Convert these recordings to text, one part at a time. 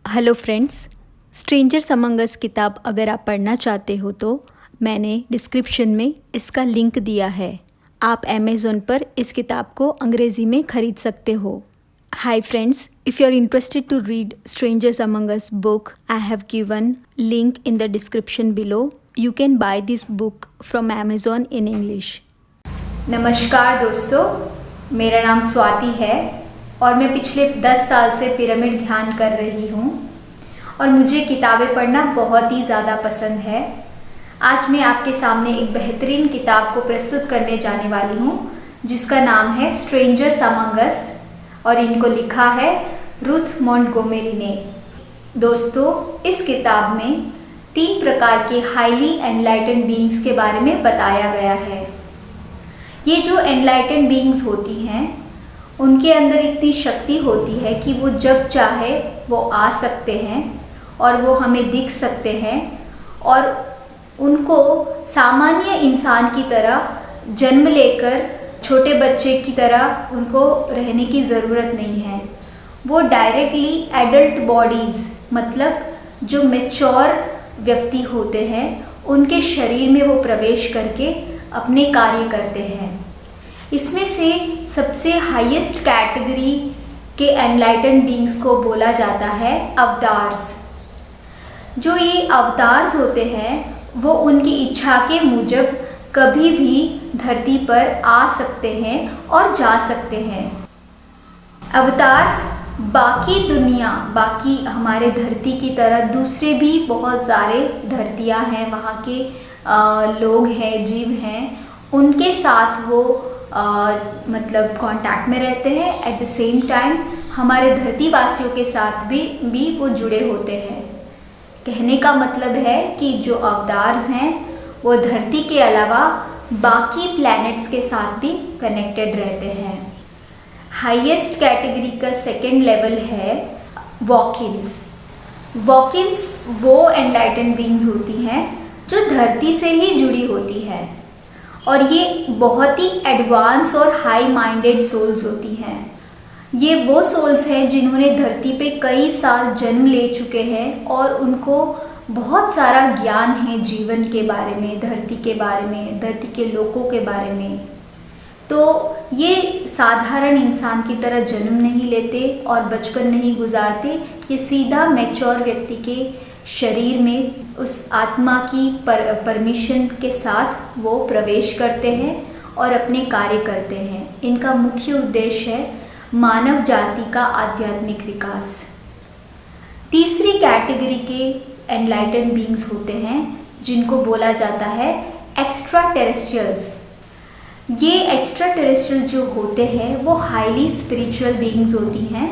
Hello friends, strangers among us किताब अगर आप पढ़ना चाहते हो तो मैंने डिस्क्रिप्शन में इसका लिंक दिया है। आप अमेज़ॉन पर इस किताब को अंग्रेज़ी में ख़रीद सकते हो। Hi friends, if you are interested to read Strangers among Us book, I have given link in the description below. You can buy this book from Amazon in English. नमस्कार दोस्तों, मेरा नाम स्वाति है और मैं पिछले 10 साल से पिरामिड ध्यान कर रही हूँ और मुझे किताबें पढ़ना बहुत ही ज़्यादा पसंद है। आज मैं आपके सामने एक बेहतरीन किताब को प्रस्तुत करने जाने वाली हूँ जिसका नाम है स्ट्रेंजर्स अमंग अस और इनको लिखा है रूथ मॉन्टगोमेरी ने। दोस्तों, इस किताब में 3 प्रकार के हाईली एनलाइटेंड बीइंग्स के बारे में बताया गया है। ये जो एनलाइटेंड बीइंग्स होती हैं उनके अंदर इतनी शक्ति होती है कि वो जब चाहे वो आ सकते हैं और वो हमें दिख सकते हैं और उनको सामान्य इंसान की तरह जन्म लेकर छोटे बच्चे की तरह उनको रहने की ज़रूरत नहीं है। वो डायरेक्टली एडल्ट बॉडीज़, मतलब जो मैच्योर व्यक्ति होते हैं, उनके शरीर में वो प्रवेश करके अपने कार्य करते हैं। इसमें से सबसे हाईएस्ट कैटेगरी के एनलाइटेंड बीइंग्स को बोला जाता है अवतार्स। जो ये अवतार्स होते हैं वो उनकी इच्छा के मुजब कभी भी धरती पर आ सकते हैं और जा सकते हैं। अवतार्स बाकी हमारे धरती की तरह दूसरे भी बहुत सारे धरतियां हैं, वहाँ के लोग हैं, जीव हैं, उनके साथ वो मतलब कांटेक्ट में रहते हैं। एट द सेम टाइम हमारे धरती वासियों के साथ भी वो जुड़े होते हैं। कहने का मतलब है कि जो अवतार्स हैं वो धरती के अलावा बाकी प्लैनेट्स के साथ भी कनेक्टेड रहते हैं। हाईएस्ट कैटेगरी का सेकंड लेवल है वॉकिन्स। वॉकिन्स वो एनलाइटेंड बीइंग्स होती हैं जो धरती से ही जुड़ी होती है और ये बहुत ही एडवांस और हाई माइंडेड सोल्स होती हैं। ये वो सोल्स हैं जिन्होंने धरती पे कई साल जन्म ले चुके हैं और उनको बहुत सारा ज्ञान है जीवन के बारे में, धरती के बारे में, धरती के लोगों के बारे में। तो ये साधारण इंसान की तरह जन्म नहीं लेते और बचपन नहीं गुजारते। ये सीधा मैच्योर व्यक्ति के शरीर में उस आत्मा की परमिशन के साथ वो प्रवेश करते हैं और अपने कार्य करते हैं। इनका मुख्य उद्देश्य है मानव जाति का आध्यात्मिक विकास। तीसरी कैटेगरी के एनलाइटेंड बीइंग्स होते हैं जिनको बोला जाता है एक्स्ट्रा टेरेस्ट्रियल्स। ये एक्स्ट्रा टेरेस्ट्रियल जो होते हैं वो हाईली स्पिरिचुअल बीइंग्स होती हैं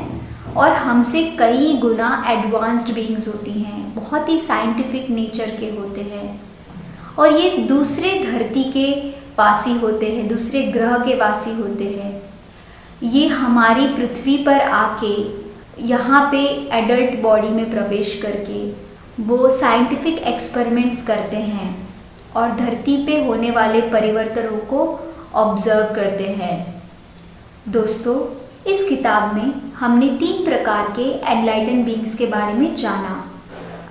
और हमसे कई गुना एडवांस्ड बीइंग्स होती हैं, बहुत ही साइंटिफिक नेचर के होते हैं और ये दूसरे धरती के वासी होते हैं, दूसरे ग्रह के वासी होते हैं। ये हमारी पृथ्वी पर आके यहाँ पे एडल्ट बॉडी में प्रवेश करके वो साइंटिफिक एक्सपेरिमेंट्स करते हैं और धरती पे होने वाले परिवर्तनों को ऑब्जर्व करते हैं। दोस्तों, इस किताब में हमने 3 प्रकार के एनलाइटेंड बीइंग्स के बारे में जाना: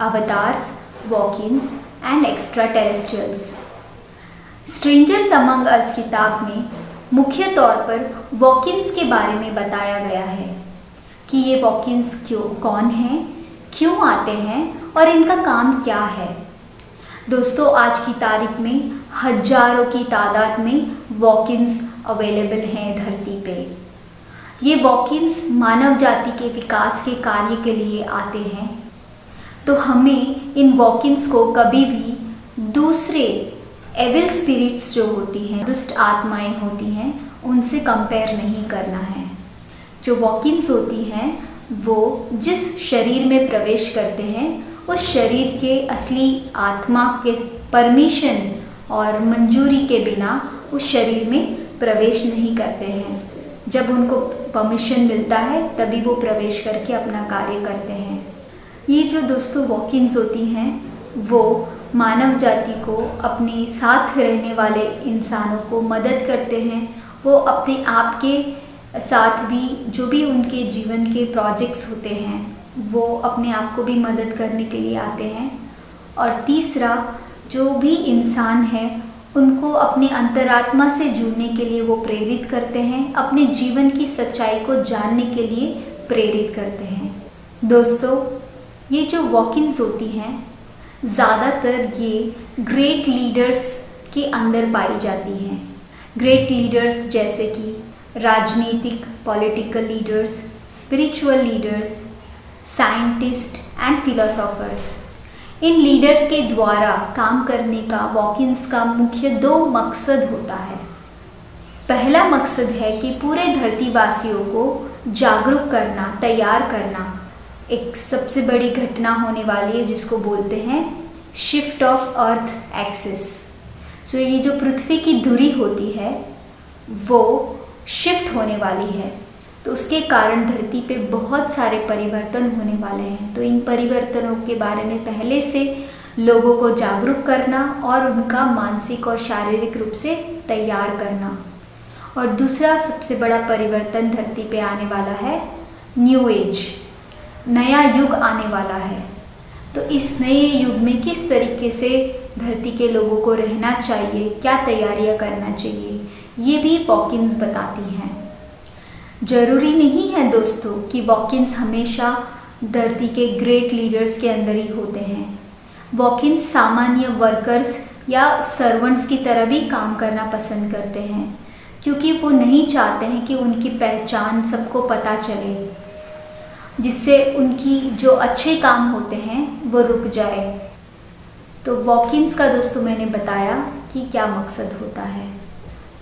avatars, walkins and extraterrestrials. Strangers among us किताब में मुख्य तौर पर वॉकिन्स के बारे में बताया गया है कि ये वॉकिन्स कौन हैं, क्यों आते हैं और इनका काम क्या है। दोस्तों, आज की तारीख में हजारों की तादाद में वॉकिन्स अवेलेबल हैं धरती पे। ये वॉकिन्स मानव जाति के विकास के कार्य के लिए आते हैं, तो हमें इन वॉकिन्स को कभी भी दूसरे एविल स्पिरिट्स जो होती हैं, दुष्ट आत्माएं होती हैं, उनसे कंपेयर नहीं करना है। जो वॉकिन्स होती हैं वो जिस शरीर में प्रवेश करते हैं उस शरीर के असली आत्मा के परमिशन और मंजूरी के बिना उस शरीर में प्रवेश नहीं करते हैं। जब उनको परमिशन मिलता है तभी वो प्रवेश करके अपना कार्य करते हैं। ये जो दोस्तों वॉकिन्स होती हैं वो मानव जाति को अपने साथ रहने वाले इंसानों को मदद करते हैं। वो अपने आप के साथ भी जो भी उनके जीवन के प्रोजेक्ट्स होते हैं वो अपने आप को भी मदद करने के लिए आते हैं। और तीसरा, जो भी इंसान है उनको अपनी अंतरात्मा से जुड़ने के लिए वो प्रेरित करते हैं, अपने जीवन की सच्चाई को जानने के लिए प्रेरित करते हैं। दोस्तों, ये जो वॉक-इन्स होती हैं ज़्यादातर ये ग्रेट लीडर्स के अंदर पाई जाती हैं। ग्रेट लीडर्स जैसे कि राजनीतिक political leaders, spiritual leaders, scientist and philosophers. इन लीडर के द्वारा काम करने का वॉक-इन्स का मुख्य 2 मकसद होता है। पहला मकसद है कि पूरे धरतीवासियों को जागरूक करना, तैयार करना। एक सबसे बड़ी घटना होने वाली है जिसको बोलते हैं शिफ्ट ऑफ अर्थ एक्सिस। सो ये जो पृथ्वी की धुरी होती है वो शिफ्ट होने वाली है, तो उसके कारण धरती पे बहुत सारे परिवर्तन होने वाले हैं। तो इन परिवर्तनों के बारे में पहले से लोगों को जागरूक करना और उनका मानसिक और शारीरिक रूप से तैयार करना। और दूसरा सबसे बड़ा परिवर्तन धरती पे आने वाला है न्यू एज, नया युग आने वाला है। तो इस नए युग में किस तरीके से धरती के लोगों को रहना चाहिए, क्या तैयारियां करना चाहिए, ये भी वॉक-इन्स बताती हैं। ज़रूरी नहीं है दोस्तों कि वॉक-इन्स हमेशा धरती के ग्रेट लीडर्स के अंदर ही होते हैं। वॉक-इन्स सामान्य वर्कर्स या सर्वेंट्स की तरह भी काम करना पसंद करते हैं, क्योंकि वो नहीं चाहते हैं कि उनकी पहचान सबको पता चले, जिससे उनकी जो अच्छे काम होते हैं वो रुक जाए। तो वॉक-इन्स का दोस्तों मैंने बताया कि क्या मकसद होता है।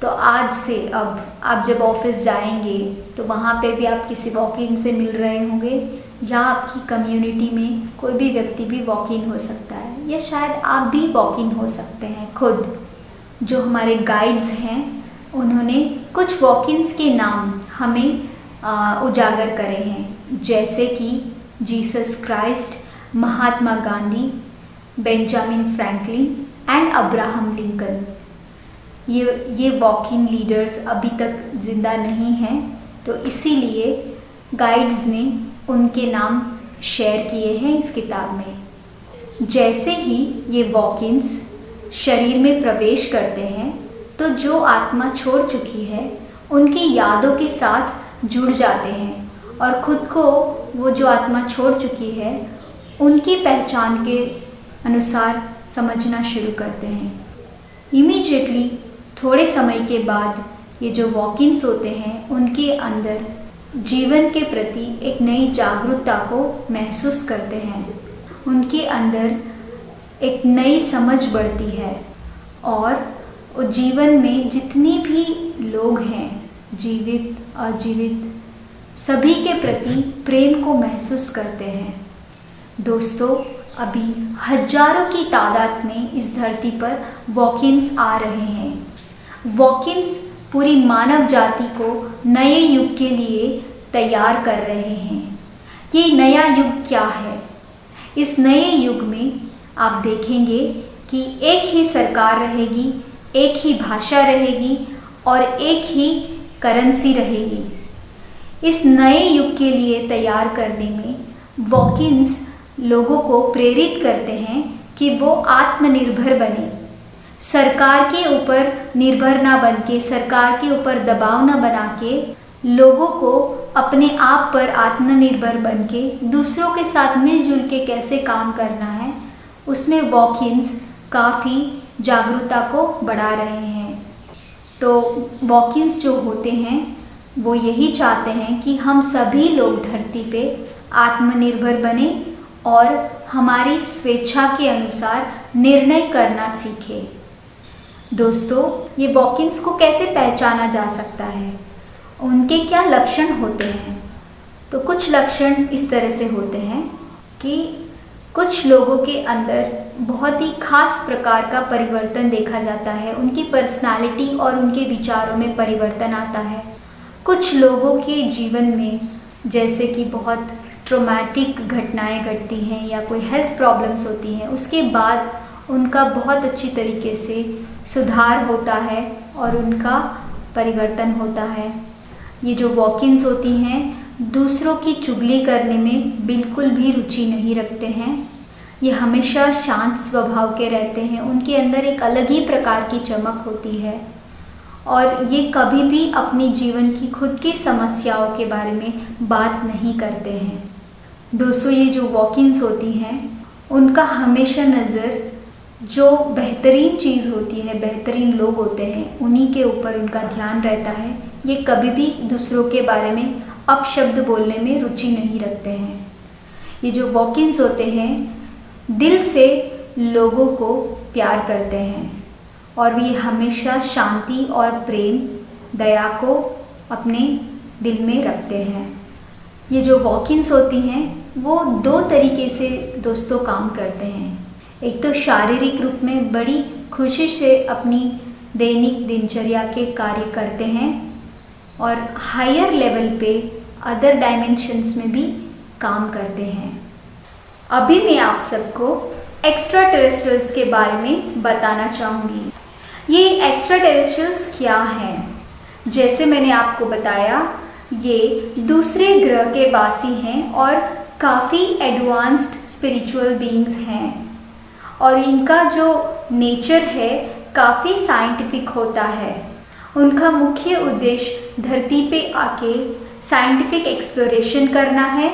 तो आज से अब आप जब ऑफिस जाएंगे तो वहाँ पे भी आप किसी वॉक-इन से मिल रहे होंगे, या आपकी कम्युनिटी में कोई भी व्यक्ति भी वॉक-इन हो सकता है, या शायद आप भी वॉक-इन हो सकते हैं खुद। जो हमारे गाइड्स हैं उन्होंने कुछ वॉक-इन्स के नाम हमें उजागर करे हैं, जैसे कि Jesus Christ, Mahatma Gandhi, Benjamin Franklin and Abraham Lincoln. ये वॉक-इन लीडर्स अभी तक ज़िंदा नहीं हैं, तो इसीलिए गाइड्स ने उनके नाम शेयर किए हैं इस किताब में। जैसे ही ये वॉक-इन्स शरीर में प्रवेश करते हैं तो जो आत्मा छोड़ चुकी है उनकी यादों के साथ जुड़ जाते हैं और खुद को वो जो आत्मा छोड़ चुकी है उनकी पहचान के अनुसार समझना शुरू करते हैं। इमीडिएटली थोड़े समय के बाद ये जो वॉक-इन्स होते हैं उनके अंदर जीवन के प्रति एक नई जागरूकता को महसूस करते हैं। उनके अंदर एक नई समझ बढ़ती है और जीवन में जितनी भी लोग हैं, जीवित अजीवित, सभी के प्रति प्रेम को महसूस करते हैं। दोस्तों, अभी हजारों की तादाद में इस धरती पर वॉक-इन्स आ रहे हैं। वॉक-इन्स पूरी मानव जाति को नए युग के लिए तैयार कर रहे हैं। ये नया युग क्या है? इस नए युग में आप देखेंगे कि एक ही सरकार रहेगी, एक ही भाषा रहेगी और एक ही करेंसी रहेगी। इस नए युग के लिए तैयार करने में वॉक-इन्स लोगों को प्रेरित करते हैं कि वो आत्मनिर्भर बने, सरकार के ऊपर निर्भर ना बन के, सरकार के ऊपर दबाव ना बना के, लोगों को अपने आप पर आत्मनिर्भर बन के दूसरों के साथ मिलजुल के कैसे काम करना है, उसमें वॉक-इन्स काफ़ी जागरूकता को बढ़ा रहे हैं। तो वॉक-इन्स जो होते हैं वो यही चाहते हैं कि हम सभी लोग धरती पे आत्मनिर्भर बने और हमारी स्वेच्छा के अनुसार निर्णय करना सीखें। दोस्तों, ये वॉक-इन्स को कैसे पहचाना जा सकता है? उनके क्या लक्षण होते हैं? तो कुछ लक्षण इस तरह से होते हैं कि कुछ लोगों के अंदर बहुत ही खास प्रकार का परिवर्तन देखा जाता है, उनकी पर्सनालिटी और उनके विचारों में परिवर्तन आता है। कुछ लोगों के जीवन में जैसे कि बहुत ट्रॉमेटिक घटनाएं घटती हैं या कोई हेल्थ प्रॉब्लम्स होती हैं, उसके बाद उनका बहुत अच्छी तरीके से सुधार होता है और उनका परिवर्तन होता है। ये जो वॉक-इन्स होती हैं दूसरों की चुगली करने में बिल्कुल भी रुचि नहीं रखते हैं। ये हमेशा शांत स्वभाव के रहते हैं, उनके अंदर एक अलग ही प्रकार की चमक होती है और ये कभी भी अपनी जीवन की खुद की समस्याओं के बारे में बात नहीं करते हैं। दोस्तों, ये जो वॉक-इन्स होती हैं उनका हमेशा नज़र जो बेहतरीन चीज़ होती है, बेहतरीन लोग होते हैं, उन्हीं के ऊपर उनका ध्यान रहता है। ये कभी भी दूसरों के बारे में अपशब्द बोलने में रुचि नहीं रखते हैं। ये जो वॉक-इन्स होते हैं दिल से लोगों को प्यार करते हैं और ये हमेशा शांति और प्रेम, दया को अपने दिल में रखते हैं। ये जो वॉक-इन्स होती हैं वो 2 तरीके से दोस्तों काम करते हैं। एक तो शारीरिक रूप में बड़ी खुशी से अपनी दैनिक दिनचर्या के कार्य करते हैं और हायर लेवल पे अदर डायमेंशंस में भी काम करते हैं। अभी मैं आप सबको एक्स्ट्रा टेरेस्ट्रियल्स के बारे में बताना चाहूँगी। ये एक्स्ट्रा टेरेस्ट्रियल्स क्या हैं? जैसे मैंने आपको बताया, ये दूसरे ग्रह के वासी हैं और काफ़ी एडवांस्ड स्पिरिचुअल बीइंग्स हैं और इनका जो नेचर है काफ़ी साइंटिफिक होता है। उनका मुख्य उद्देश्य धरती पे आके साइंटिफिक एक्सप्लोरेशन करना है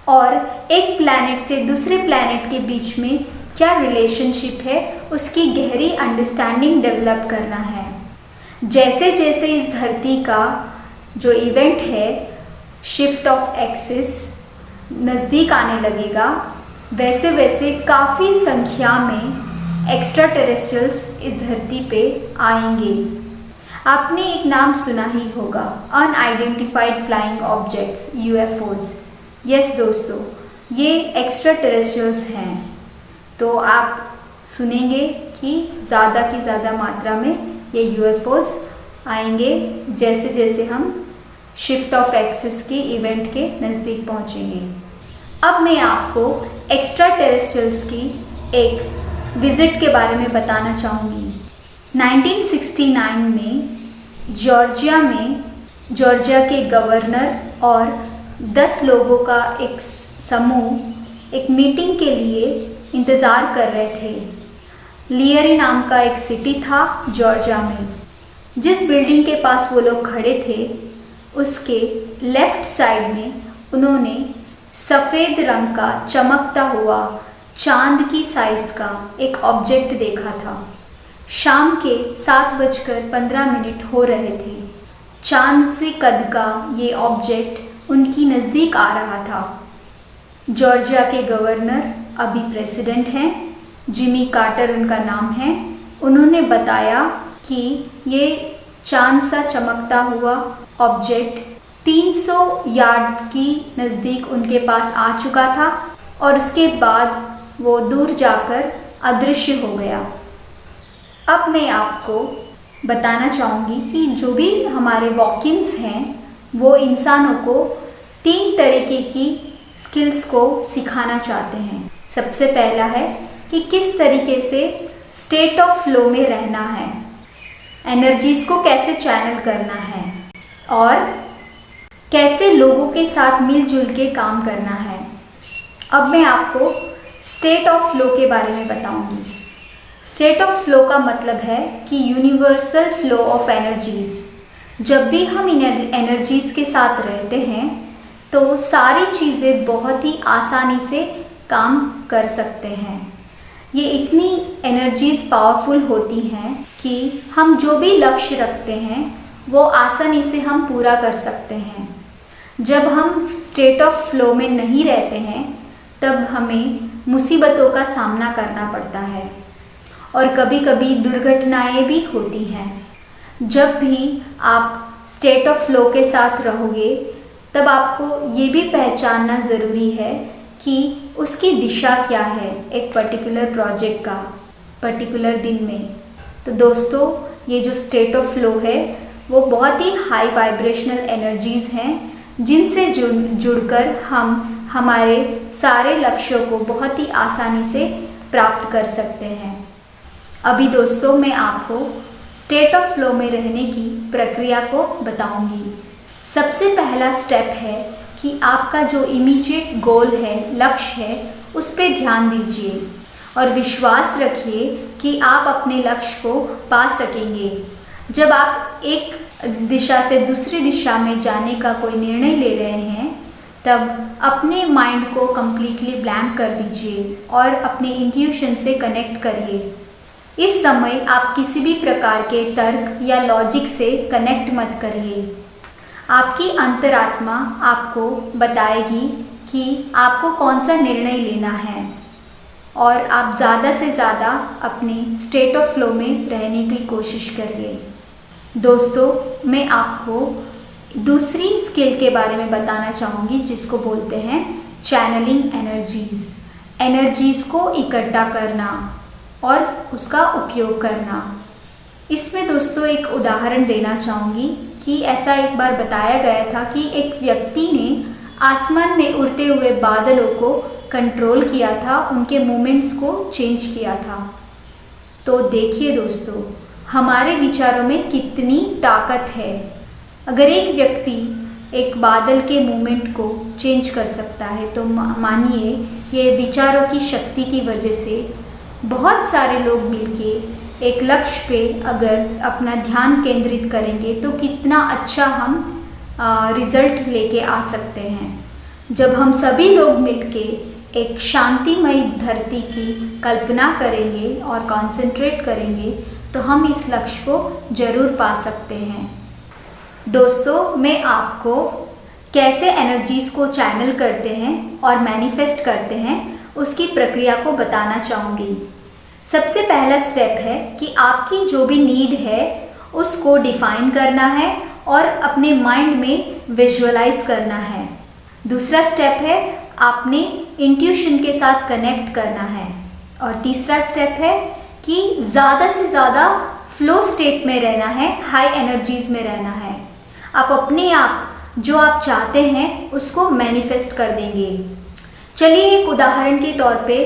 और एक प्लैनेट से दूसरे प्लैनेट के बीच में क्या रिलेशनशिप है उसकी गहरी अंडरस्टैंडिंग डेवलप करना है। जैसे जैसे इस धरती का जो इवेंट है शिफ्ट ऑफ एक्सिस नज़दीक आने लगेगा, वैसे वैसे काफ़ी संख्या में एक्स्ट्रा टेरेस्ट्रियल्स इस धरती पे आएंगे। आपने एक नाम सुना ही होगा, unidentified flying objects, UFOs. Yes दोस्तों, ये एक्स्ट्रा टेरेस्ट्रियल्स हैं। तो आप सुनेंगे कि ज़्यादा की ज़्यादा मात्रा में ये यूएफओज आएंगे जैसे जैसे हम शिफ्ट ऑफ एक्सिस के इवेंट के नज़दीक पहुँचेंगे। अब मैं आपको एक्स्ट्रा टेरेस्ट्रियल्स की एक विज़िट के बारे में बताना चाहूँगी। 1969 में जॉर्जिया के गवर्नर और 10 लोगों का एक समूह एक मीटिंग के लिए इंतज़ार कर रहे थे। लियरी नाम का एक सिटी था जॉर्जिया में। जिस बिल्डिंग के पास वो लोग खड़े थे उसके लेफ़्ट साइड में उन्होंने सफ़ेद रंग का चमकता हुआ चांद की साइज़ का एक ऑब्जेक्ट देखा था। शाम के 7:15 हो रहे थे। चांद से कद का ये ऑब्जेक्ट उनकी नज़दीक आ रहा था। जॉर्जिया के गवर्नर अभी प्रेसिडेंट हैं, जिमी कार्टर उनका नाम है। उन्होंने बताया कि ये चांद सा चमकता हुआ ऑब्जेक्ट 300 यार्ड की नज़दीक उनके पास आ चुका था और उसके बाद वो दूर जाकर अदृश्य हो गया। अब मैं आपको बताना चाहूँगी कि जो भी हमारे वॉक-इन्स हैं वो इंसानों को 3 तरीके की स्किल्स को सिखाना चाहते हैं। सबसे पहला है कि किस तरीके से स्टेट ऑफ फ्लो में रहना है, एनर्जीज़ को कैसे चैनल करना है और कैसे लोगों के साथ मिलजुल के काम करना है। अब मैं आपको स्टेट ऑफ फ्लो के बारे में बताऊंगी। स्टेट ऑफ फ्लो का मतलब है कि यूनिवर्सल फ्लो ऑफ एनर्जीज़। जब भी हम इन एनर्जीज़ के साथ रहते हैं तो सारी चीज़ें बहुत ही आसानी से काम कर सकते हैं। ये इतनी एनर्जीज़ पावरफुल होती हैं कि हम जो भी लक्ष्य रखते हैं वो आसानी से हम पूरा कर सकते हैं। जब हम स्टेट ऑफ फ्लो में नहीं रहते हैं तब हमें मुसीबतों का सामना करना पड़ता है और कभी कभी दुर्घटनाएं भी होती हैं। जब भी आप स्टेट ऑफ फ्लो के साथ रहोगे तब आपको ये भी पहचानना ज़रूरी है कि उसकी दिशा क्या है एक पर्टिकुलर प्रोजेक्ट का पर्टिकुलर दिन में। तो दोस्तों, ये जो स्टेट ऑफ फ्लो है वो बहुत ही हाई वाइब्रेशनल एनर्जीज़ हैं जिनसे जुड़कर हम हमारे सारे लक्ष्यों को बहुत ही आसानी से प्राप्त कर सकते हैं। अभी दोस्तों मैं आपको स्टेट ऑफ फ्लो में रहने की प्रक्रिया को बताऊंगी। सबसे पहला स्टेप है कि आपका जो इमीडिएट गोल है, लक्ष्य है, उस पे ध्यान दीजिए और विश्वास रखिए कि आप अपने लक्ष्य को पा सकेंगे। जब आप एक दिशा से दूसरी दिशा में जाने का कोई निर्णय ले रहे हैं, तब अपने माइंड को कम्प्लीटली ब्लैंक कर दीजिए और अपने इंट्यूशन से कनेक्ट करिए। इस समय आप किसी भी प्रकार के तर्क या लॉजिक से कनेक्ट मत करिए। आपकी अंतरात्मा आपको बताएगी कि आपको कौन सा निर्णय लेना है और आप ज़्यादा से ज़्यादा अपने स्टेट ऑफ फ्लो में रहने की कोशिश करिए। दोस्तों, मैं आपको दूसरी स्किल के बारे में बताना चाहूँगी जिसको बोलते हैं चैनलिंग एनर्जीज़ को इकट्ठा करना और उसका उपयोग करना। इसमें दोस्तों एक उदाहरण देना चाहूँगी कि ऐसा एक बार बताया गया था कि एक व्यक्ति ने आसमान में उड़ते हुए बादलों को कंट्रोल किया था, उनके मूवमेंट्स को चेंज किया था। तो देखिए दोस्तों, हमारे विचारों में कितनी ताकत है। अगर एक व्यक्ति एक बादल के मूवमेंट को चेंज कर सकता है, तो मानिए ये विचारों की शक्ति की वजह से बहुत सारे लोग मिलके एक लक्ष्य पे अगर अपना ध्यान केंद्रित करेंगे तो कितना अच्छा हम रिजल्ट लेके आ सकते हैं। जब हम सभी लोग मिलके एक शांतिमय धरती की कल्पना करेंगे और कंसंट्रेट करेंगे तो हम इस लक्ष्य को जरूर पा सकते हैं। दोस्तों, मैं आपको कैसे एनर्जीज़ को चैनल करते हैं और मैनिफेस्ट करते हैं उसकी प्रक्रिया को बताना चाहूँगी। सबसे पहला स्टेप है कि आपकी जो भी नीड है उसको डिफाइन करना है और अपने माइंड में विजुअलाइज करना है। दूसरा स्टेप है आपने इंट्यूशन के साथ कनेक्ट करना है। और तीसरा स्टेप है कि ज़्यादा से ज़्यादा फ्लो स्टेट में रहना है, हाई एनर्जीज़ में रहना है। आप अपने आप जो आप चाहते हैं उसको मैनिफेस्ट कर देंगे। चलिए एक उदाहरण के तौर पे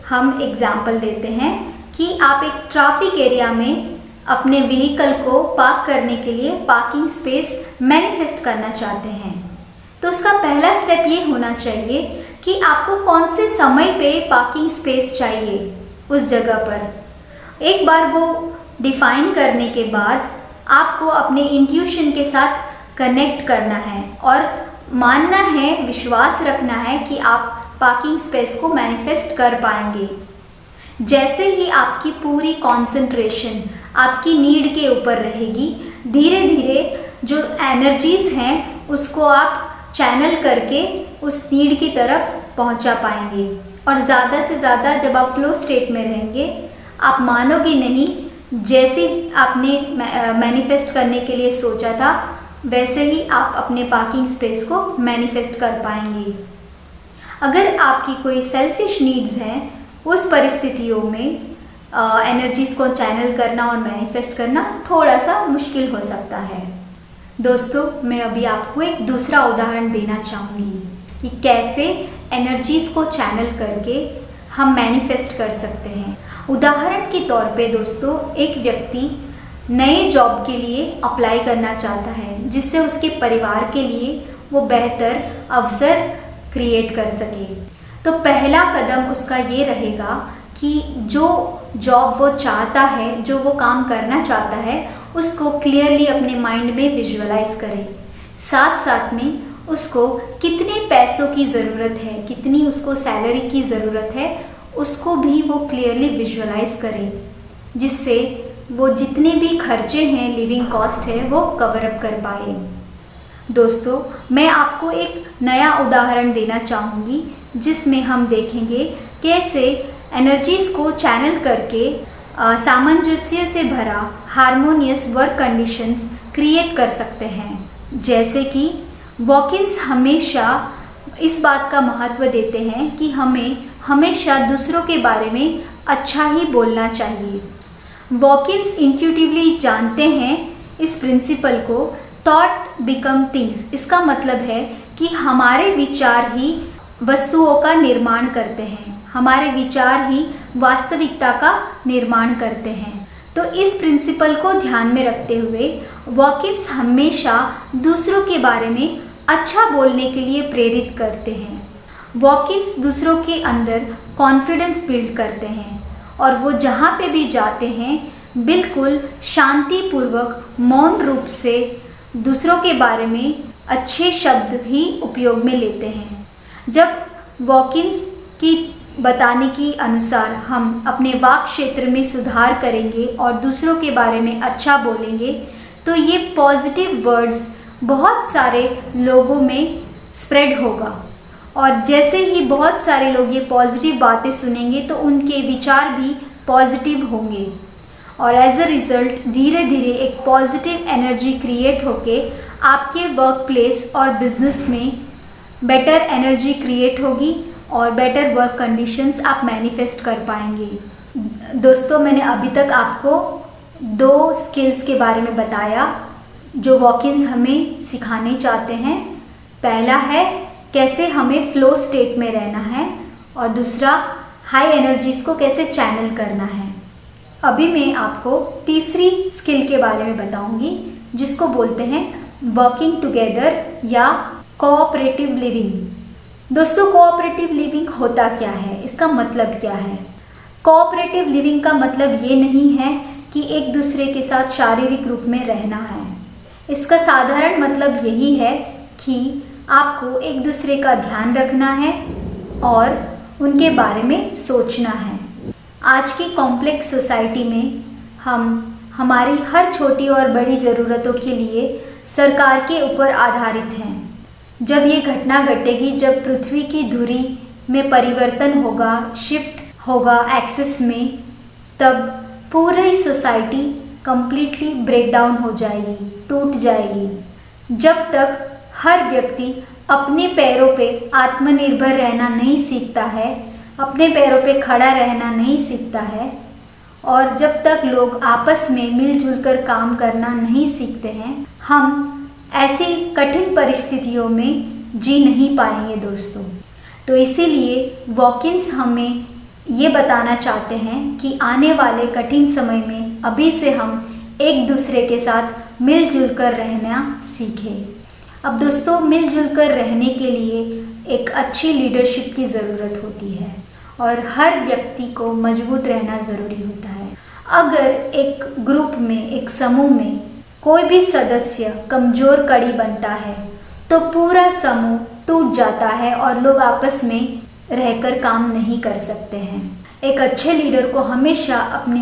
हम एग्जाम्पल देते हैं कि आप एक ट्रैफिक एरिया में अपने व्हीकल को पार्क करने के लिए पार्किंग स्पेस मैनिफेस्ट करना चाहते हैं। तो उसका पहला स्टेप ये होना चाहिए कि आपको कौन से समय पे पार्किंग स्पेस चाहिए उस जगह पर। एक बार वो डिफाइन करने के बाद आपको अपने इंट्यूशन के साथ कनेक्ट करना है और मानना है, विश्वास रखना है कि आप पार्किंग स्पेस को मैनिफेस्ट कर पाएंगे। जैसे ही आपकी पूरी कंसंट्रेशन आपकी नीड के ऊपर रहेगी, धीरे धीरे जो एनर्जीज़ हैं उसको आप चैनल करके उस नीड की तरफ पहुंचा पाएंगे। और ज़्यादा से ज़्यादा जब आप फ्लो स्टेट में रहेंगे, आप मानोगे नहीं, जैसे आपने मैनिफेस्ट करने के लिए सोचा था वैसे ही आप अपने पार्किंग स्पेस को मैनिफेस्ट कर पाएंगे। अगर आपकी कोई सेल्फिश नीड्स हैं, उस परिस्थितियों में एनर्जीज़ को चैनल करना और मैनिफेस्ट करना थोड़ा सा मुश्किल हो सकता है। दोस्तों, मैं अभी आपको एक दूसरा उदाहरण देना चाहूँगी कि कैसे एनर्जीज़ को चैनल करके हम मैनिफेस्ट कर सकते हैं। उदाहरण के तौर पे दोस्तों, एक व्यक्ति नए जॉब के लिए अप्लाई करना चाहता है जिससे उसके परिवार के लिए वो बेहतर अवसर क्रिएट कर सके। तो पहला कदम उसका ये रहेगा कि जो जॉब वो चाहता है, जो वो काम करना चाहता है, उसको क्लियरली अपने माइंड में विजुअलाइज करे। साथ साथ में उसको कितने पैसों की ज़रूरत है, कितनी उसको सैलरी की ज़रूरत है, उसको भी वो क्लियरली विजुअलाइज करे, जिससे वो जितने भी खर्चे हैं, लिविंग कॉस्ट है, वो कवर अप कर पाए। दोस्तों, मैं आपको एक नया उदाहरण देना चाहूँगी जिसमें हम देखेंगे कैसे एनर्जीज़ को चैनल करके सामंजस्य से भरा हारमोनियस वर्क कंडीशंस क्रिएट कर सकते हैं। जैसे कि वॉक-इन्स हमेशा इस बात का महत्व देते हैं कि हमें हमेशा दूसरों के बारे में अच्छा ही बोलना चाहिए। वॉक-इन्स इंट्यूटिवली जानते हैं इस प्रिंसिपल को, थॉट बिकम थिंग्स। इसका मतलब है कि हमारे विचार ही वस्तुओं का निर्माण करते हैं, हमारे विचार ही वास्तविकता का निर्माण करते हैं। तो इस प्रिंसिपल को ध्यान में रखते हुए वॉक-इन्स हमेशा दूसरों के बारे में अच्छा बोलने के लिए प्रेरित करते हैं। वॉक-इन्स दूसरों के अंदर कॉन्फिडेंस बिल्ड करते हैं और वो जहाँ पे भी जाते हैं बिल्कुल शांतिपूर्वक मौन रूप से दूसरों के बारे में अच्छे शब्द ही उपयोग में लेते हैं। जब वॉक-इन्स की बताने के अनुसार हम अपने वाक क्षेत्र में सुधार करेंगे और दूसरों के बारे में अच्छा बोलेंगे तो ये पॉजिटिव वर्ड्स बहुत सारे लोगों में स्प्रेड होगा और जैसे ही बहुत सारे लोग ये पॉजिटिव बातें सुनेंगे तो उनके विचार भी पॉजिटिव होंगे और एज अ रिज़ल्ट धीरे धीरे एक पॉजिटिव एनर्जी क्रिएट होके आपके वर्क प्लेस और बिजनेस में बेटर एनर्जी क्रिएट होगी और बेटर वर्क कंडीशंस आप मैनिफेस्ट कर पाएंगे। दोस्तों, मैंने अभी तक आपको 2 स्किल्स के बारे में बताया जो वॉक-इन्स हमें सिखाने चाहते हैं। पहला है कैसे हमें फ्लो स्टेट में रहना है और दूसरा हाई एनर्जीज़ को कैसे चैनल करना है। अभी मैं आपको तीसरी स्किल के बारे में बताऊंगी जिसको बोलते हैं वर्किंग टुगेदर या कोऑपरेटिव लिविंग। दोस्तों, कोऑपरेटिव लिविंग होता क्या है, इसका मतलब क्या है? कोऑपरेटिव लिविंग का मतलब ये नहीं है कि एक दूसरे के साथ शारीरिक रूप में रहना है। इसका साधारण मतलब यही है कि आपको एक दूसरे का ध्यान रखना है और उनके बारे में सोचना है। आज की कॉम्प्लेक्स सोसाइटी में हम हमारी हर छोटी और बड़ी ज़रूरतों के लिए सरकार के ऊपर आधारित हैं। जब ये घटना घटेगी, जब पृथ्वी की धुरी में परिवर्तन होगा, शिफ्ट होगा एक्सिस में, तब पूरी सोसाइटी कंप्लीटली ब्रेकडाउन हो जाएगी, टूट जाएगी। जब तक हर व्यक्ति अपने पैरों पे आत्मनिर्भर रहना नहीं सीखता है, अपने पैरों पे खड़ा रहना नहीं सीखता है और जब तक लोग आपस में मिलजुल कर काम करना नहीं सीखते हैं, हम ऐसी कठिन परिस्थितियों में जी नहीं पाएंगे दोस्तों। तो इसीलिए वॉक-इन्स हमें ये बताना चाहते हैं कि आने वाले कठिन समय में अभी से हम एक दूसरे के साथ मिलजुल कर रहना सीखें। अब दोस्तों, मिलजुल कर रहने के लिए एक अच्छी लीडरशिप की ज़रूरत होती है और हर व्यक्ति को मजबूत रहना ज़रूरी होता है। अगर एक ग्रुप में, एक समूह में कोई भी सदस्य कमज़ोर कड़ी बनता है तो पूरा समूह टूट जाता है और लोग आपस में रहकर काम नहीं कर सकते हैं। एक अच्छे लीडर को हमेशा अपने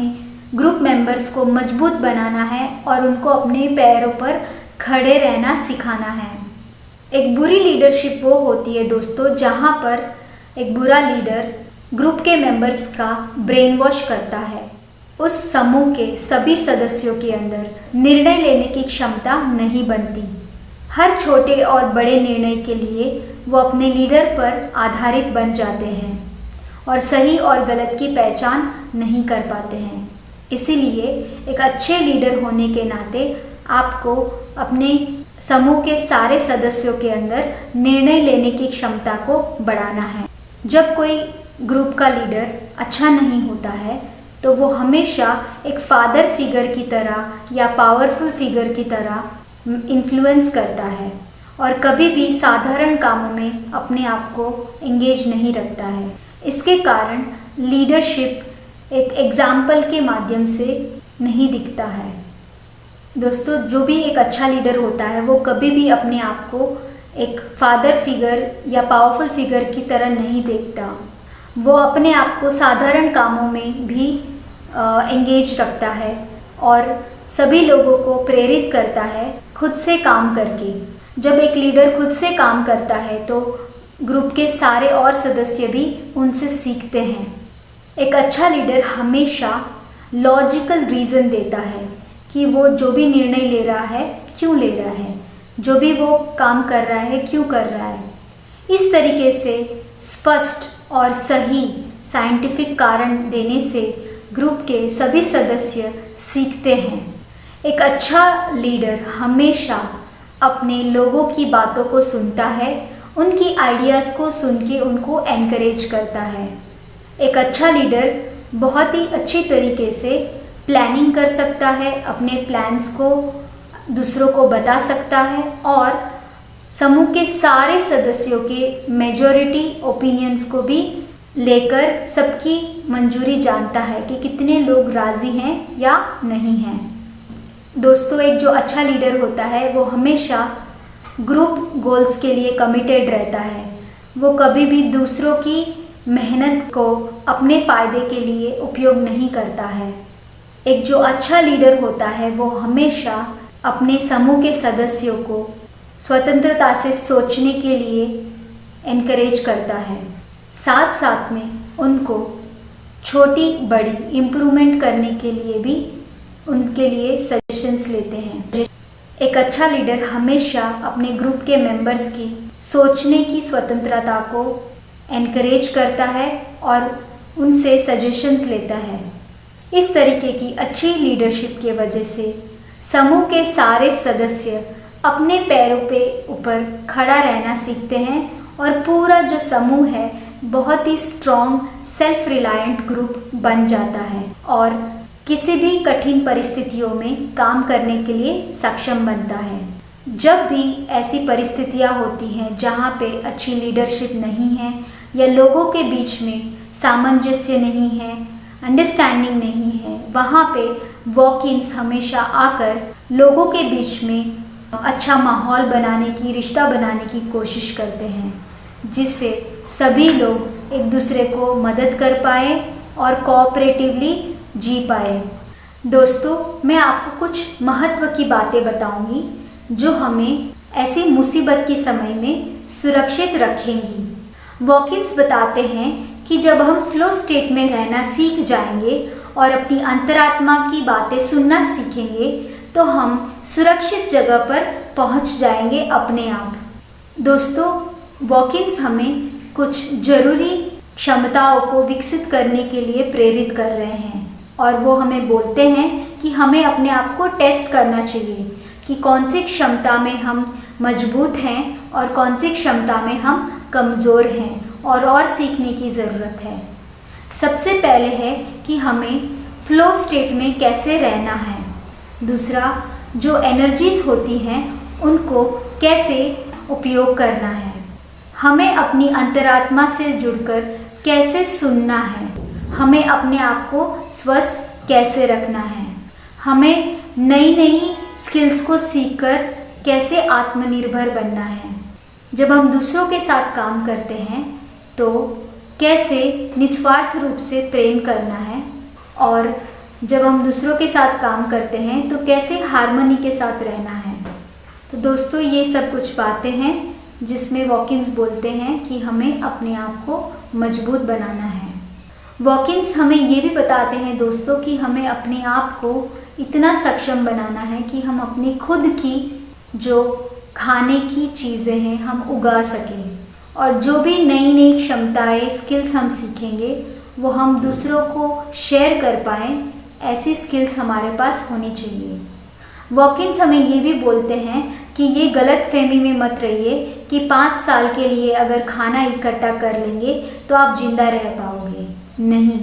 ग्रुप मेंबर्स को मजबूत बनाना है और उनको अपने पैरों पर खड़े रहना सिखाना है। एक बुरी लीडरशिप वो होती है दोस्तों जहाँ पर एक बुरा लीडर ग्रुप के मेंबर्स का ब्रेन वॉश करता है। उस समूह के सभी सदस्यों के अंदर निर्णय लेने की क्षमता नहीं बनती। हर छोटे और बड़े निर्णय के लिए वो अपने लीडर पर आधारित बन जाते हैं और सही और गलत की पहचान नहीं कर पाते हैं। इसीलिए एक अच्छे लीडर होने के नाते आपको अपने समूह के सारे सदस्यों के अंदर निर्णय लेने की क्षमता को बढ़ाना है। जब कोई ग्रुप का लीडर अच्छा नहीं होता है तो वो हमेशा एक फादर फिगर की तरह या पावरफुल फिगर की तरह इन्फ्लुएंस करता है और कभी भी साधारण कामों में अपने आप को एंगेज नहीं रखता है। इसके कारण लीडरशिप एक एग्जाम्पल के माध्यम से नहीं दिखता है। दोस्तों, जो भी एक अच्छा लीडर होता है वो कभी भी अपने आप को एक फादर फिगर या पावरफुल फिगर की तरह नहीं देखता। वो अपने आप को साधारण कामों में भी एंगेज रखता है और सभी लोगों को प्रेरित करता है खुद से काम करके। जब एक लीडर खुद से काम करता है तो ग्रुप के सारे और सदस्य भी उनसे सीखते हैं। एक अच्छा लीडर हमेशा लॉजिकल रीज़न देता है कि वो जो भी निर्णय ले रहा है क्यों ले रहा है, जो भी वो काम कर रहा है क्यों कर रहा है। इस तरीके से स्पष्ट और सही साइंटिफिक कारण देने से ग्रुप के सभी सदस्य सीखते हैं। एक अच्छा लीडर हमेशा अपने लोगों की बातों को सुनता है, उनकी आइडियाज़ को सुन के उनको एनकरेज करता है। एक अच्छा लीडर बहुत ही अच्छी तरीके से प्लानिंग कर सकता है, अपने प्लान्स को दूसरों को बता सकता है और समूह के सारे सदस्यों के मेजॉरिटी ओपिनियंस को भी लेकर सबकी मंजूरी जानता है कि कितने लोग राज़ी हैं या नहीं हैं। दोस्तों, एक जो अच्छा लीडर होता है वो हमेशा ग्रुप गोल्स के लिए कमिटेड रहता है। वो कभी भी दूसरों की मेहनत को अपने फ़ायदे के लिए उपयोग नहीं करता है। एक जो अच्छा लीडर होता है वो हमेशा अपने समूह के सदस्यों को स्वतंत्रता से सोचने के लिए एनकरेज करता है। साथ साथ में उनको छोटी बड़ी इम्प्रूवमेंट करने के लिए भी उनके लिए सजेशंस लेते हैं। एक अच्छा लीडर हमेशा अपने ग्रुप के मेंबर्स की सोचने की स्वतंत्रता को एनकरेज करता है और उनसे सजेशंस लेता है। इस तरीके की अच्छी लीडरशिप की वजह से समूह के सारे सदस्य अपने पैरों पे ऊपर खड़ा रहना सीखते हैं और पूरा जो समूह है बहुत ही स्ट्रॉन्ग सेल्फ रिलायंट ग्रुप बन जाता है और किसी भी कठिन परिस्थितियों में काम करने के लिए सक्षम बनता है। जब भी ऐसी परिस्थितियां होती हैं जहां पे अच्छी लीडरशिप नहीं है या लोगों के बीच में सामंजस्य नहीं है, अंडरस्टैंडिंग नहीं है, वहाँ पे वॉक-इन्स हमेशा आकर लोगों के बीच में अच्छा माहौल बनाने की, रिश्ता बनाने की कोशिश करते हैं, जिससे सभी लोग एक दूसरे को मदद कर पाए और कोऑपरेटिवली जी पाए। दोस्तों, मैं आपको कुछ महत्व की बातें बताऊंगी जो हमें ऐसी मुसीबत के समय में सुरक्षित रखेंगी। वॉक-इन्स बताते हैं कि जब हम फ्लो स्टेट में रहना सीख जाएंगे और अपनी अंतरात्मा की बातें सुनना सीखेंगे तो हम सुरक्षित जगह पर पहुंच जाएंगे अपने आप। दोस्तों, वॉक-इन्स हमें कुछ ज़रूरी क्षमताओं को विकसित करने के लिए प्रेरित कर रहे हैं और वो हमें बोलते हैं कि हमें अपने आप को टेस्ट करना चाहिए कि कौन सी क्षमता में हम मजबूत हैं और कौन सी क्षमता में हम कमज़ोर हैं और सीखने की ज़रूरत है। सबसे पहले है कि हमें फ्लो स्टेट में कैसे रहना है। दूसरा, जो एनर्जीज़ होती हैं उनको कैसे उपयोग करना है। हमें अपनी अंतरात्मा से जुड़कर कैसे सुनना है। हमें अपने आप को स्वस्थ कैसे रखना है। हमें नई नई स्किल्स को सीखकर कैसे आत्मनिर्भर बनना है। जब हम दूसरों के साथ काम करते हैं तो कैसे निस्वार्थ रूप से प्रेम करना है और जब हम दूसरों के साथ काम करते हैं तो कैसे हार्मनी के साथ रहना है। तो दोस्तों, ये सब कुछ बातें हैं जिसमें वॉक-इन्स बोलते हैं कि हमें अपने आप को मजबूत बनाना है। वॉक-इन्स हमें ये भी बताते हैं दोस्तों कि हमें अपने आप को इतना सक्षम बनाना है कि हम अपनी खुद की जो खाने की चीज़ें हैं हम उगा सकें और जो भी नई नई क्षमताएं, स्किल्स हम सीखेंगे वो हम दूसरों को शेयर कर पाएँ। ऐसी स्किल्स हमारे पास होनी चाहिए। वॉक-इन्स हमें ये भी बोलते हैं कि ये गलत फहमी में मत रहिए कि 5 साल के लिए अगर खाना इकट्ठा कर लेंगे तो आप जिंदा रह पाओगे। नहीं,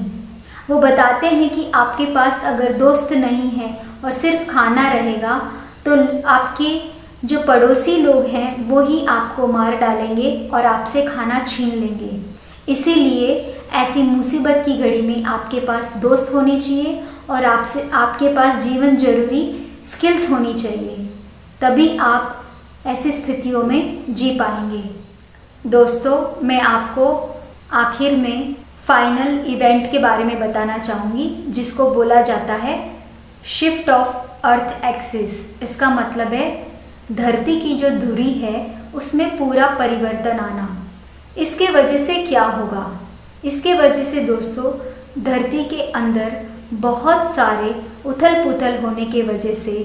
वो बताते हैं कि आपके पास अगर दोस्त नहीं है और सिर्फ खाना रहेगा तो आपके जो पड़ोसी लोग हैं वो ही आपको मार डालेंगे और आपसे खाना छीन लेंगे। इसीलिए ऐसी मुसीबत की घड़ी में आपके पास दोस्त होने चाहिए और आपके पास जीवन जरूरी स्किल्स होनी चाहिए, तभी आप ऐसी स्थितियों में जी पाएंगे। दोस्तों, मैं आपको आखिर में फाइनल इवेंट के बारे में बताना चाहूँगी जिसको बोला जाता है शिफ्ट ऑफ अर्थ एक्सिस। इसका मतलब है धरती की जो धुरी है उसमें पूरा परिवर्तन आना। इसके वजह से क्या होगा? इसके वजह से दोस्तों धरती के अंदर बहुत सारे उथल पुथल होने के वजह से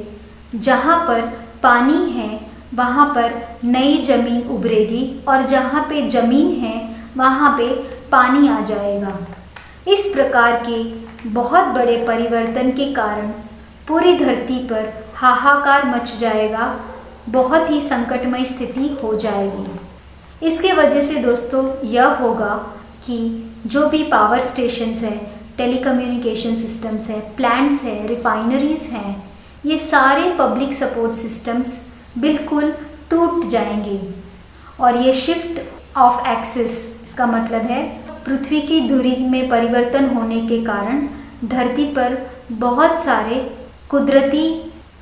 जहाँ पर पानी है वहाँ पर नई ज़मीन उभरेगी और जहाँ पे ज़मीन है वहाँ पे पानी आ जाएगा। इस प्रकार के बहुत बड़े परिवर्तन के कारण पूरी धरती पर हाहाकार मच जाएगा, बहुत ही संकटमय स्थिति हो जाएगी। इसके वजह से दोस्तों यह होगा कि जो भी पावर स्टेशंस है, टेलीकम्युनिकेशन सिस्टम्स है, प्लांट्स है, रिफाइनरीज हैं, ये सारे पब्लिक सपोर्ट सिस्टम्स बिल्कुल टूट जाएंगे। और ये शिफ्ट ऑफ एक्सिस, इसका मतलब है पृथ्वी की धुरी में परिवर्तन होने के कारण धरती पर बहुत सारे कुदरती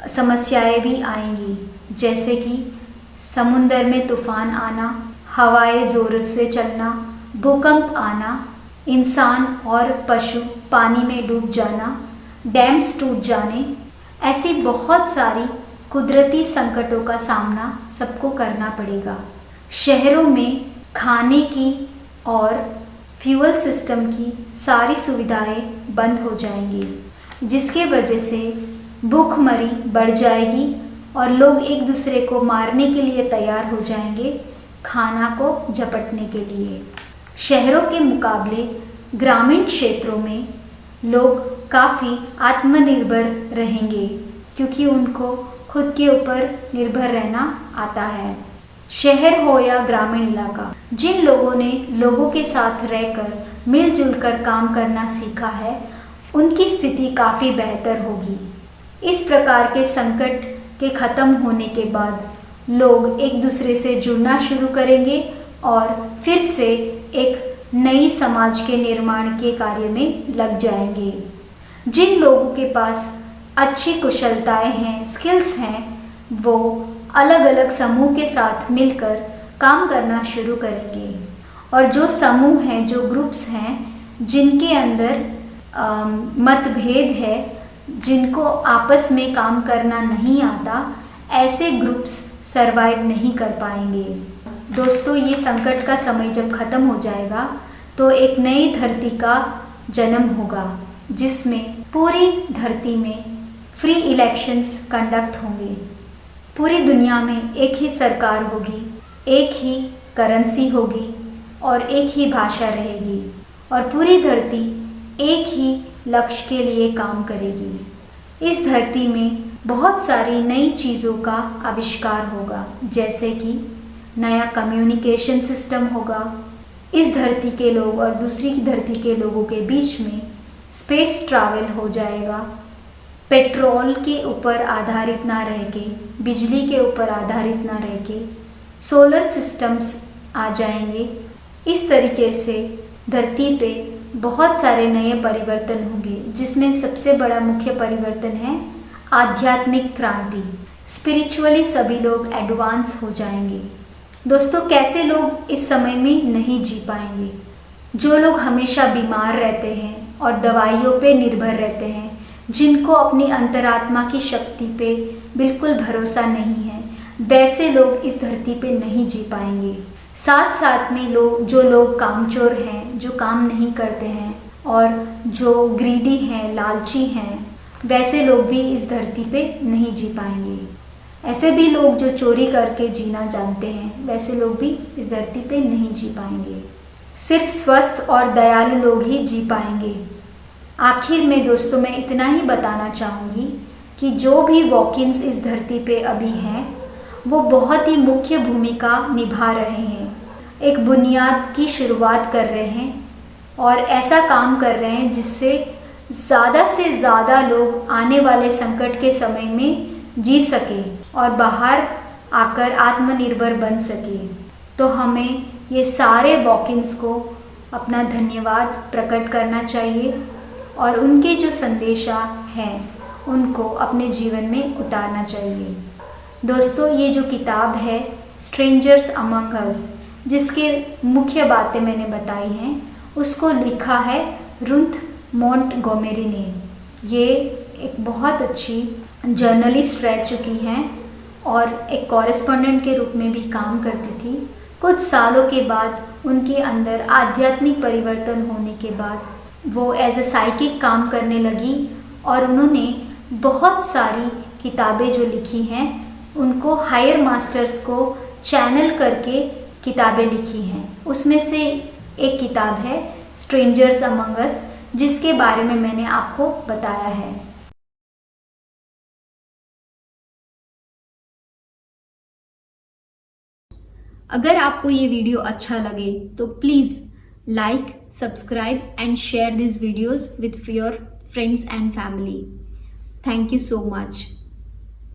समस्याएं भी आएंगी, जैसे कि समुंदर में तूफान आना, हवाएं जोर से चलना, भूकंप आना, इंसान और पशु पानी में डूब जाना, डैम्स टूट जाने, ऐसी बहुत सारी कुदरती संकटों का सामना सबको करना पड़ेगा। शहरों में खाने की और फ्यूल सिस्टम की सारी सुविधाएं बंद हो जाएंगी, जिसके वजह से भूखमरी बढ़ जाएगी और लोग एक दूसरे को मारने के लिए तैयार हो जाएंगे, खाना को झपटने के लिए। शहरों के मुकाबले ग्रामीण क्षेत्रों में लोग काफ़ी आत्मनिर्भर रहेंगे, क्योंकि उनको खुद के ऊपर निर्भर रहना आता है। शहर हो या ग्रामीण इलाका, जिन लोगों ने लोगों के साथ रहकर मिलजुल कर काम करना सीखा है, उनकी स्थिति काफ़ी बेहतर होगी। इस प्रकार के संकट के ख़त्म होने के बाद लोग एक दूसरे से जुड़ना शुरू करेंगे और फिर से एक नई समाज के निर्माण के कार्य में लग जाएंगे। जिन लोगों के पास अच्छी कुशलताएं हैं, स्किल्स हैं, वो अलग अलग समूह के साथ मिलकर काम करना शुरू करेंगे। और जो समूह हैं, जो ग्रुप्स हैं, जिनके अंदर मतभेद है, जिनको आपस में काम करना नहीं आता, ऐसे ग्रुप्स सरवाइव नहीं कर पाएंगे। दोस्तों, ये संकट का समय जब ख़त्म हो जाएगा तो एक नई धरती का जन्म होगा, जिसमें पूरी धरती में फ्री इलेक्शंस कंडक्ट होंगे। पूरी दुनिया में एक ही सरकार होगी, एक ही करेंसी होगी और एक ही भाषा रहेगी, और पूरी धरती एक ही लक्ष्य के लिए काम करेगी। इस धरती में बहुत सारी नई चीज़ों का आविष्कार होगा, जैसे कि नया कम्युनिकेशन सिस्टम होगा। इस धरती के लोग और दूसरी धरती के लोगों के बीच में स्पेस ट्रैवल हो जाएगा। पेट्रोल के ऊपर आधारित ना रह के, बिजली के ऊपर आधारित ना रह के सोलर सिस्टम्स आ जाएंगे। इस तरीके से धरती पे बहुत सारे नए परिवर्तन होंगे, जिसमें सबसे बड़ा मुख्य परिवर्तन है आध्यात्मिक क्रांति। स्पिरिचुअली सभी लोग एडवांस हो जाएंगे। दोस्तों, कैसे लोग इस समय में नहीं जी पाएंगे? जो लोग हमेशा बीमार रहते हैं और दवाइयों पे निर्भर रहते हैं, जिनको अपनी अंतरात्मा की शक्ति पे बिल्कुल भरोसा नहीं है, वैसे लोग इस धरती पे नहीं जी पाएंगे। साथ साथ में जो लोग कामचोर हैं, जो काम नहीं करते हैं और जो ग्रीडी हैं, लालची हैं, वैसे लोग भी इस धरती पे नहीं जी पाएंगे। ऐसे भी लोग जो चोरी करके जीना जानते हैं, वैसे लोग भी इस धरती पे नहीं जी पाएंगे। सिर्फ स्वस्थ और दयालु लोग ही जी पाएंगे। आखिर में दोस्तों, मैं इतना ही बताना चाहूँगी कि जो भी वॉकिन्स इस धरती पे अभी हैं, वो बहुत ही मुख्य भूमिका निभा रहे हैं। एक बुनियाद की शुरुआत कर रहे हैं और ऐसा काम कर रहे हैं जिससे ज़्यादा से ज़्यादा लोग आने वाले संकट के समय में जी सके और बाहर आकर आत्मनिर्भर बन सके। तो हमें ये सारे वॉकिन्स को अपना धन्यवाद प्रकट करना चाहिए और उनके जो संदेशा हैं उनको अपने जीवन में उतारना चाहिए। दोस्तों, ये जो किताब है स्ट्रेंजर्स अमंग अस, जिसके मुख्य बातें मैंने बताई हैं, उसको लिखा है रुथ मोंटगोमेरी ने। ये एक बहुत अच्छी जर्नलिस्ट रह चुकी हैं और एक कॉरेस्पॉन्डेंट के रूप में भी काम करती थी। कुछ सालों के बाद उनके अंदर आध्यात्मिक परिवर्तन होने के बाद वो एज ए साइकिक काम करने लगी और उन्होंने बहुत सारी किताबें जो लिखी हैं उनको हायर मास्टर्स को चैनल करके किताबें लिखी हैं। उसमें से एक किताब है स्ट्रेंजर्स अमंग अस, जिसके बारे में मैंने आपको बताया है। अगर आपको ये वीडियो अच्छा लगे तो please like, subscribe and share this videos with your friends and family. Thank you so much.